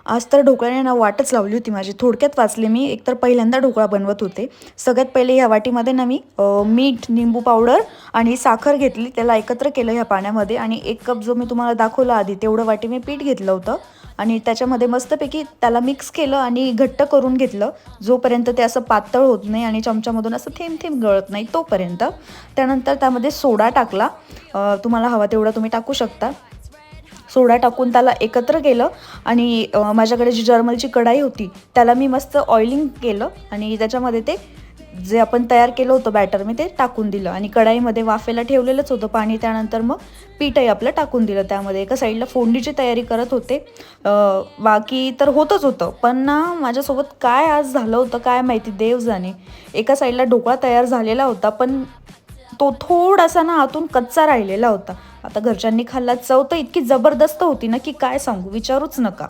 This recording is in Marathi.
आज तर ढोकळ्याने ना वाटच लावली होती माझी. थोडक्यात वाचले मी. एकतर पहिल्यांदा ढोकळा बनवत होते. सगळ्यात पहिले ह्या वाटीमध्ये ना मी मीठ, निंबू पावडर आणि साखर घेतली. त्याला एकत्र केलं ह्या पाण्यामध्ये आणि 1 कप जो मी तुम्हाला दाखवला आधी तेवढं वाटी मी पीठ घेतलं होतं आणि त्याच्यामध्ये मस्तपैकी त्याला मिक्स केलं आणि घट्ट करून घेतलं. जोपर्यंत ते असं पातळ होत नाही आणि चमच्यामधून असं थेंब थेंब गळत नाही तोपर्यंत. त्यानंतर त्यामध्ये सोडा टाकला. तुम्हाला हवा तेवढा तुम्ही टाकू शकता. सोडा टाकून त्याला एकत्र केलं आणि माझ्याकडे जी जर्मलची कढाई होती त्याला मी मस्त ऑइलिंग केलं आणि त्याच्यामध्ये ते जे आपण तयार केलं होतं बॅटर मी ते टाकून दिलं आणि कढाईमध्ये वाफेला ठेवलेलंच होतं पाणी. त्यानंतर मग पीठही आपलं टाकून दिलं त्यामध्ये. एका साईडला फोडणीची तयारी करत होते. बाकी तर होतच होतं, पण ना माझ्यासोबत काय आज झालं होतं काय माहिती, देव जाणे. एका साईडला ढोकळा तयार झालेला होता, पण तो थोडासा ना आतून कच्चा राहिलेला होता. आता घरच्यांनी खाल्ला, चव तर इतकी जबरदस्त होती ना की काय सांगू, विचारूच नका.